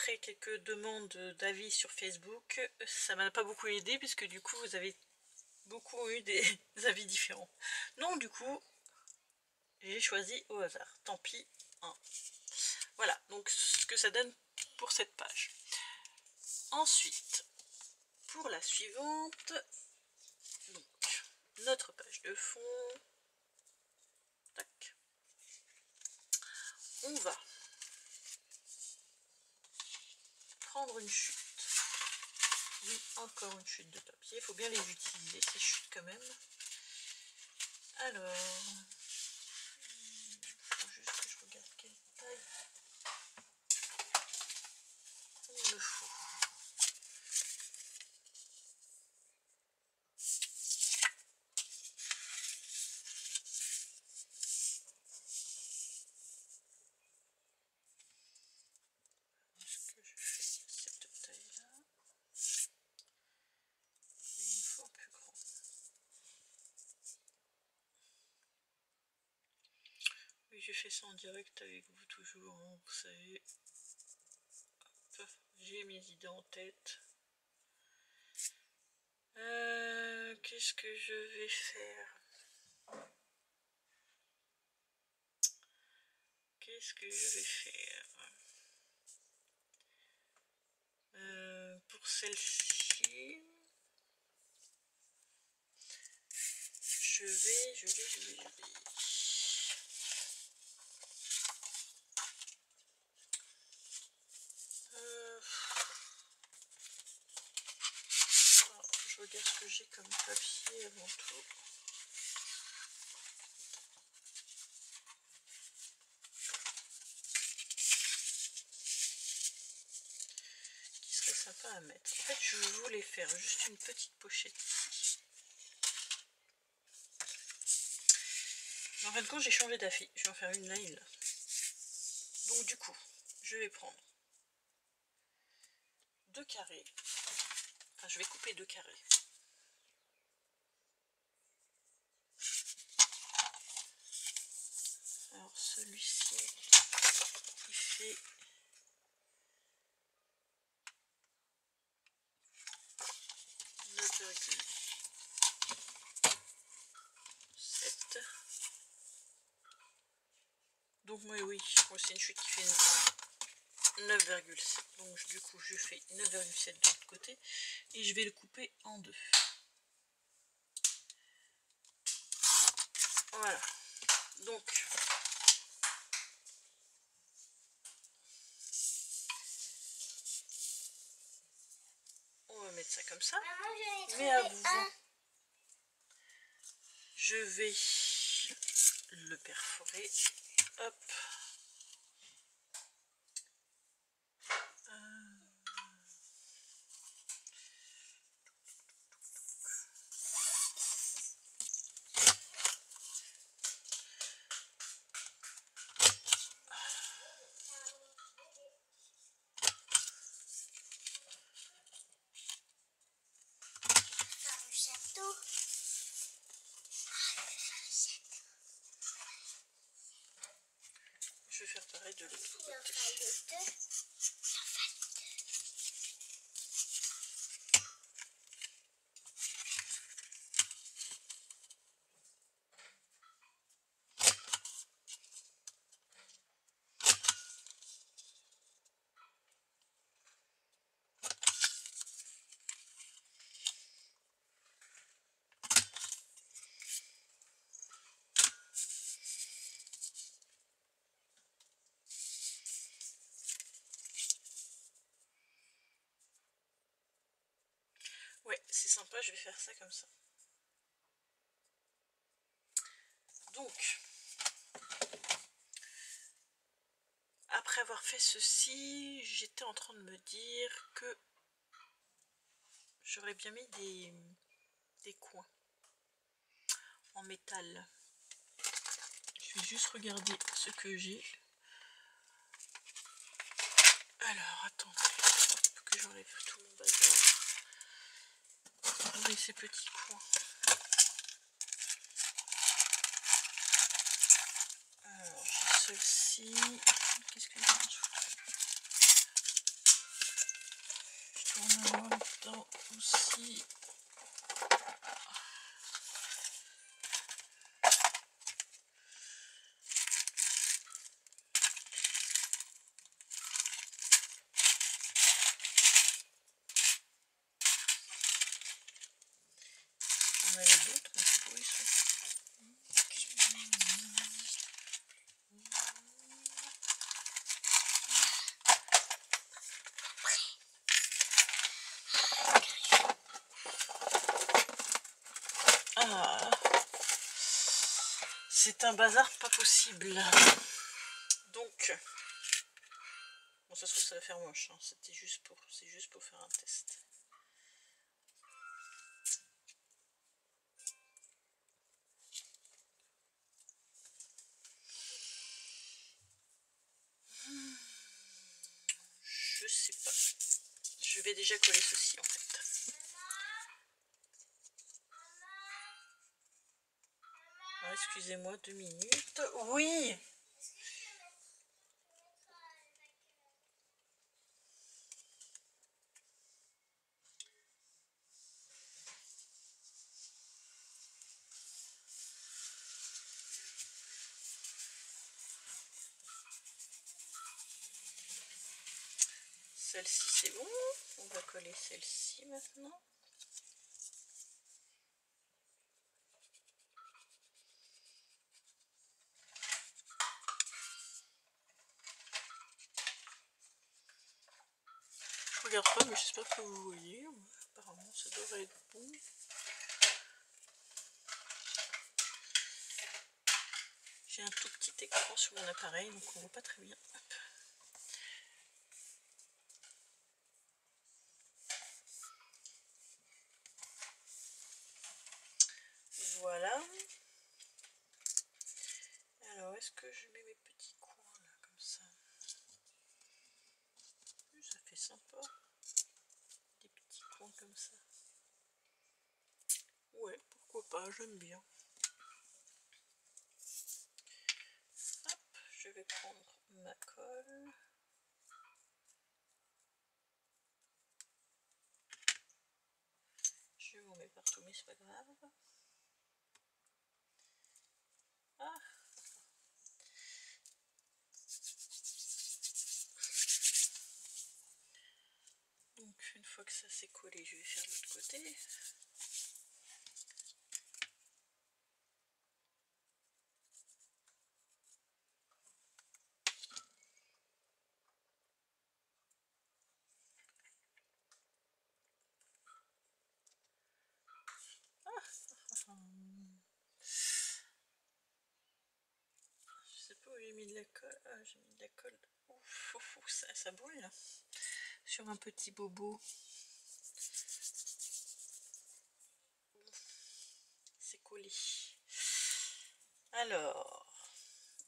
après quelques demandes d'avis sur Facebook, ça m'a pas beaucoup aidé puisque du coup vous avez beaucoup eu des avis différents. Donc du coup, j'ai choisi au hasard. Tant pis. Hein. Voilà, donc ce que ça donne pour cette page. Ensuite, pour la suivante, donc notre page de fond. Tac. On va prendre une chute. Oui, encore une chute de papier. Il faut bien les utiliser, ces chutes quand même. Alors, il faut juste que je regarde quelle taille il me faut. Est-ce que je fais cette taille-là? Il me faut un plus grand. Oui, j'ai fait ça en direct avec vous toujours, hein, vous savez. J'ai mes idées en tête. Qu'est-ce que je vais faire? Qu'est-ce que je vais faire? Pour celle-ci, je vais. Alors, je regarde ce que j'ai comme papier avant tout. Qui serait sympa à mettre. En fait, je voulais faire juste une petite pochette ici. Mais en fin de compte, j'ai changé d'avis. Je vais en faire une là et là. Donc du coup, je vais prendre 2 carrés. Enfin, je vais couper 2 carrés. Alors celui-ci, il fait 9,7. Donc moi oui, c'est une chute qui fait 9,7. Donc du coup je fais 9,7 de l'autre côté et je vais le couper en deux. Voilà. Donc on va mettre ça comme ça. Mais avant, je vais le perforer. Hop. Je vais faire pareil de l'autre côté. Ouais, c'est sympa, je vais faire ça comme ça. Donc, après avoir fait ceci, j'étais en train de me dire que j'aurais bien mis des coins en métal. Je vais juste regarder ce que j'ai. Alors, attendez, que j'enlève tout mon bazar. Regardez ces petits coins. Alors, j'ai celle-ci. Qu'est-ce que j'ai en dessous? en même temps aussi. On avait d'autres, mais c'est où ils sont. Ah, c'est un bazar pas possible. Donc, bon, ça se trouve ça va faire moche. Hein. C'est juste pour faire un test. Je sais pas. Je vais déjà coller ceci en fait. Excusez-moi 2 minutes. Oui. Celle-ci c'est bon. On va coller celle-ci maintenant. Je regarde pas, mais j'espère que vous voyez. Apparemment ça devrait être bon. J'ai un tout petit écran sur mon appareil, donc on voit pas très bien. Voilà. Alors, est-ce que je mets mes petits coins là, comme ça? Ça fait sympa. Des petits coins comme ça. Ouais, pourquoi pas, j'aime bien. Hop, je vais prendre ma colle. Je m'en mets partout, mais c'est pas grave. Ah. Donc une fois que ça s'est collé, je vais faire l'autre côté. Je sais pas où j'ai mis de la colle. Ah, j'ai mis de la colle. Ouf, ouf, ouf, ça brûle là. Sur un petit bobo. C'est collé. Alors,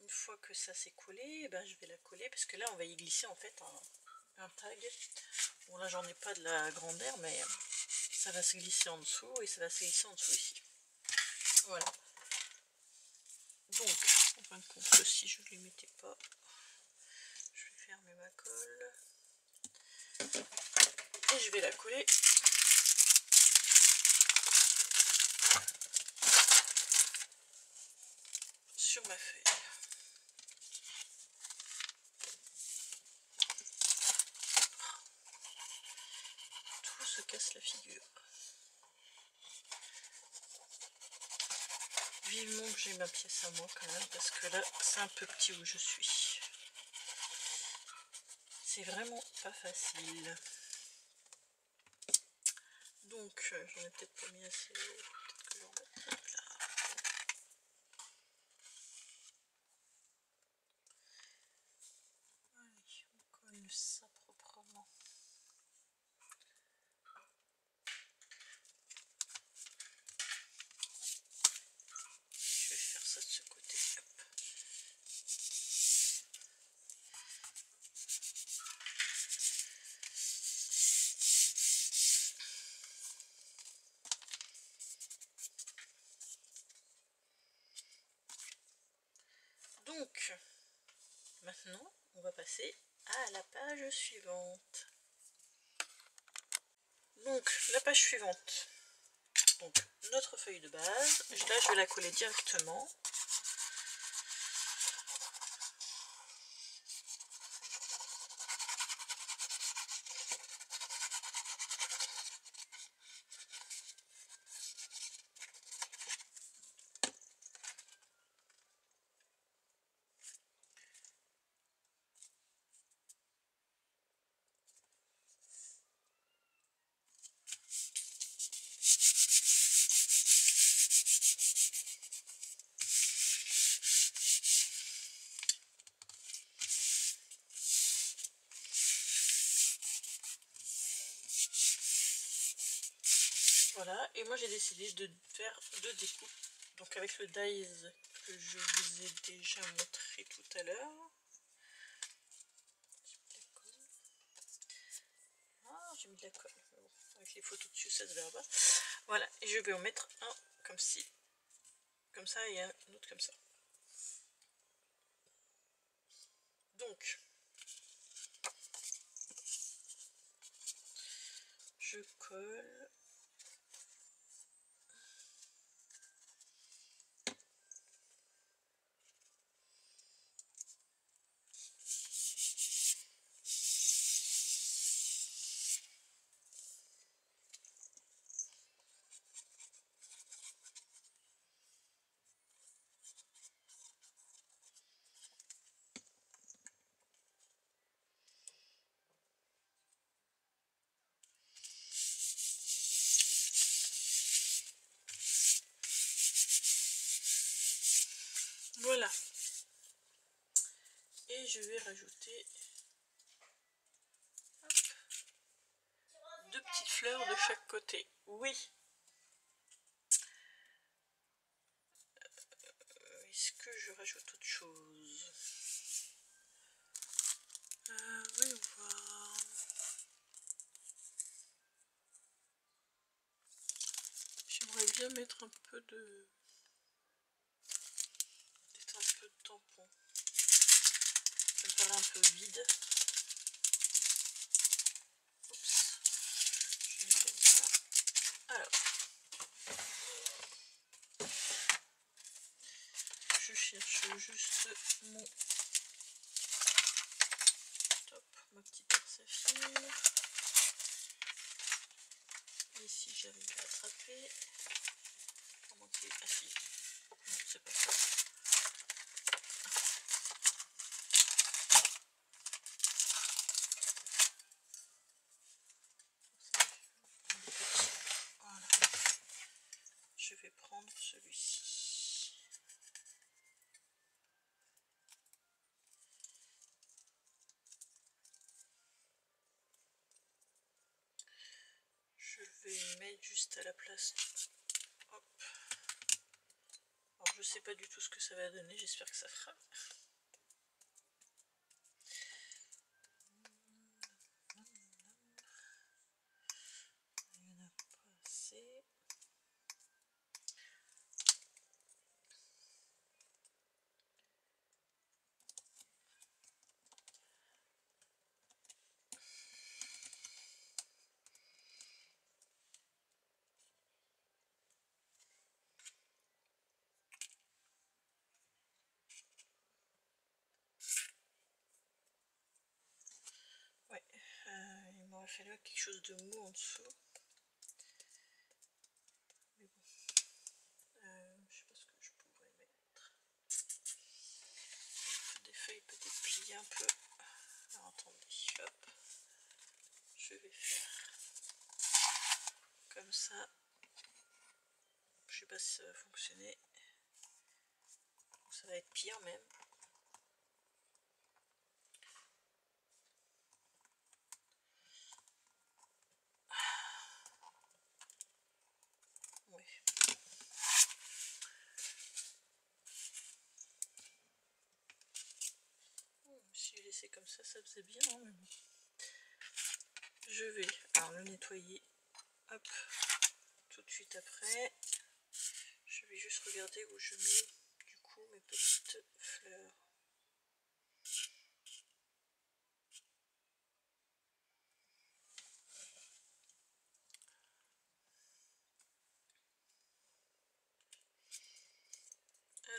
une fois que ça s'est collé, ben, je vais la coller parce que là on va y glisser en fait un tag. Bon là j'en ai pas de la grandeur, mais ça va se glisser en dessous et ça va se glisser en dessous ici. Voilà. Donc, en fin de compte, si je ne les mettais pas, je vais fermer ma colle et je vais la coller sur ma feuille. Tout se casse la figure. Vivement que j'ai ma pièce à moi quand même, parce que là c'est un peu petit où je suis. C'est vraiment pas facile. Donc j'en ai peut-être pas mis assez haut, peut-être que j'en mette là. Allez, on colle ça proprement. Je vais faire ça de ce côté. Hop. Donc, maintenant, on va passer à la page suivante. Donc la page suivante, donc notre feuille de base, là je vais la coller directement. Voilà, et moi j'ai décidé de faire deux découpes, donc avec le dies que je vous ai déjà montré tout à l'heure. Ah, j'ai mis de la colle, mais bon, avec les photos dessus ça se verra pas. Voilà, et je vais en mettre un comme ci, comme ça, et un autre comme ça. Donc, je colle. Voilà. Et je vais rajouter hop, deux petites fleurs de chaque côté. Oui. Est-ce que je rajoute autre chose? Voyons voir. J'aimerais bien mettre un peu de... peut-être un peu de tampon. Ça me paraît un peu vide. Oups. Je vais comme ça. Alors. Je cherche juste mon... Top, ma petite perce à fil. Et si j'arrive à attraper... Comment c'est... Ah si. Non, c'est pas ça. Voilà. Je vais prendre celui-ci. Je vais mettre juste à la place. Hop. Alors je sais pas du tout ce que ça va donner, j'espère que ça fera. Il n'y en a pas assez. Ouais, il m'aurait fallu quelque chose de mou en dessous. Mais bon, je sais pas ce que je pourrais mettre. Des feuilles peut-être pliées un peu. Alors attendez, hop. Je vais faire comme ça. Je sais pas si ça va fonctionner. Ça va être pire même. Ouais. Si je laissais comme ça faisait bien. Hein, mais bon. Je vais alors le nettoyer. Hop. Tout de suite après. Je vais juste regarder où je mets du coup mes petites fleurs.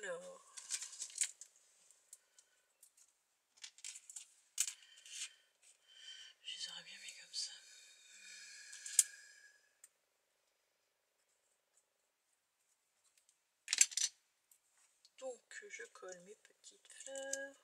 Alors, je les aurais bien mis comme ça. Donc je colle mes petites fleurs.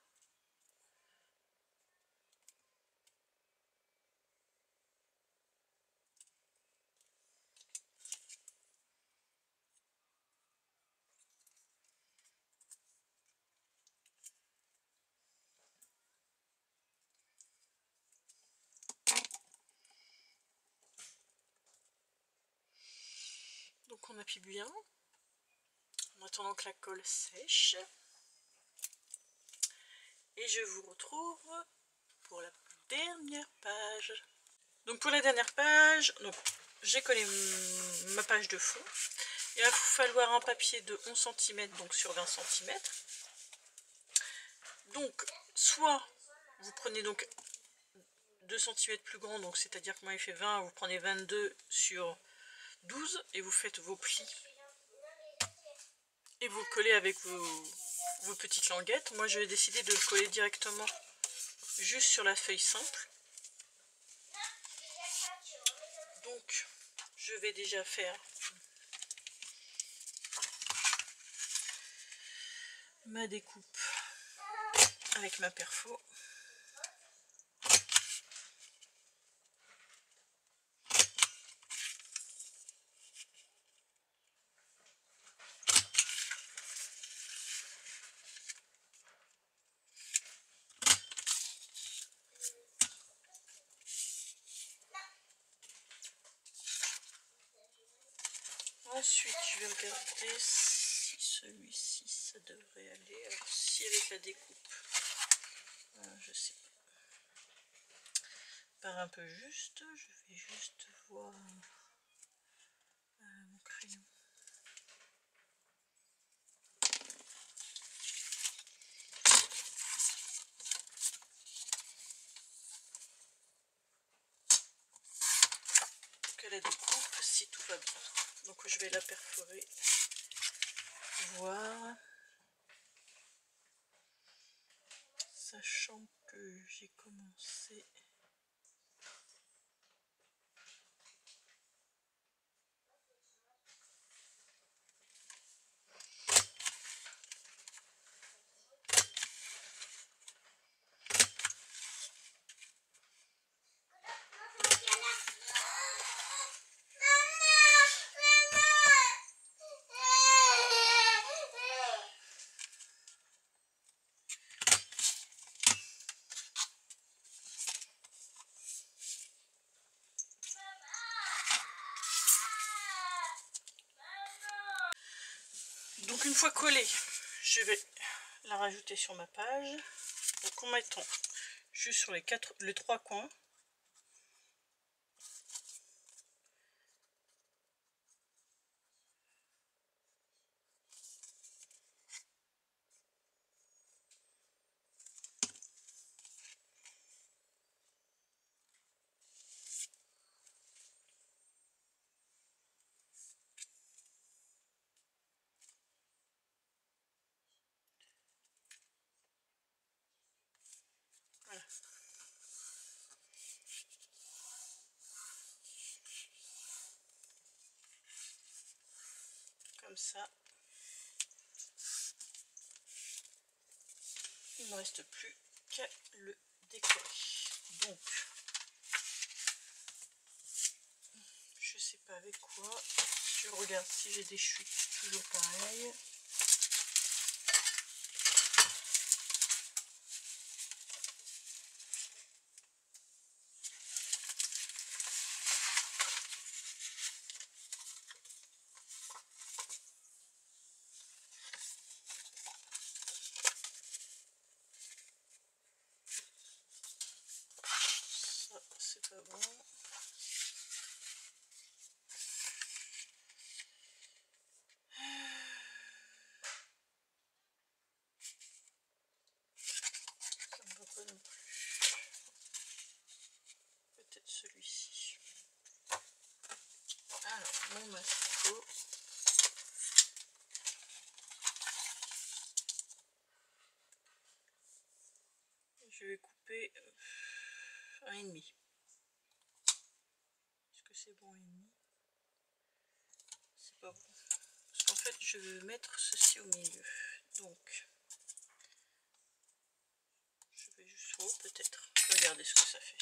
Donc on appuie bien en attendant que la colle sèche. Et je vous retrouve pour la dernière page. Donc pour la dernière page, j'ai collé ma page de fond. Il va vous falloir un papier de 11 cm, donc sur 20 cm. Donc soit vous prenez donc 2 cm plus grand, donc c'est-à-dire que moi il fait 20, vous prenez 22 sur 12 et vous faites vos plis. Et vous le collez avec vos petites languettes. Moi je vais décider de le coller directement juste sur la feuille simple. Donc je vais déjà faire ma découpe avec ma perfo. Ensuite, je vais regarder si celui-ci, ça devrait aller. Alors, si avec la découpe, je sais pas. Par un peu juste, je vais juste voir mon crayon. Donc, à la découpe, si tout va bien. Donc, je vais la perforer. Voir. Sachant que j'ai commencé donc une fois collée, je vais la rajouter sur ma page. Donc en mettant juste sur les trois coins. Voilà. Comme ça. Il ne me reste plus qu'à le décorer. Donc, je sais pas avec quoi. Je regarde si j'ai des chutes, toujours pareil. Ça, c'est pas bon. je vais couper 1,5. Est-ce que c'est bon 1,5? C'est pas bon. Parce qu'en fait, je veux mettre ceci au milieu. Donc, je vais juste peut-être regarder ce que ça fait.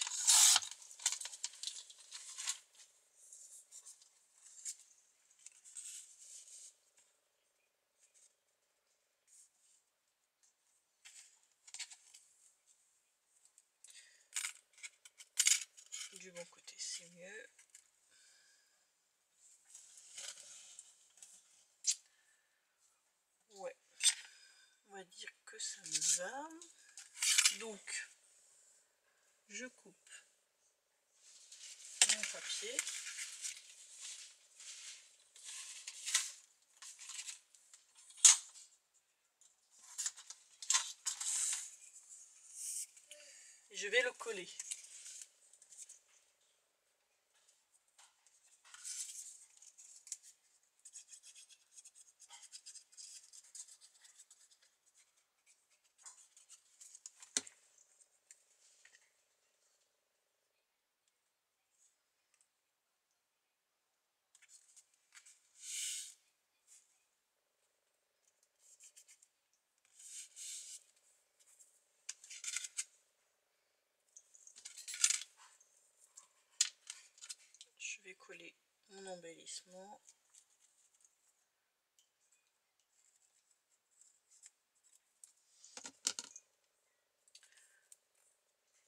Du bon côté, c'est mieux. Ouais, on va dire que ça me va. Donc, je coupe mon papier. Et je vais le coller. Je vais coller mon embellissement.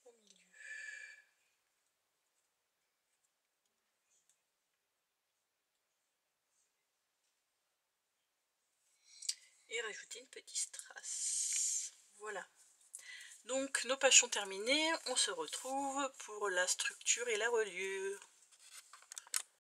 Au milieu. Et rajouter une petite strass. Voilà. Donc nos pages sont terminées, on se retrouve pour la structure et la reliure.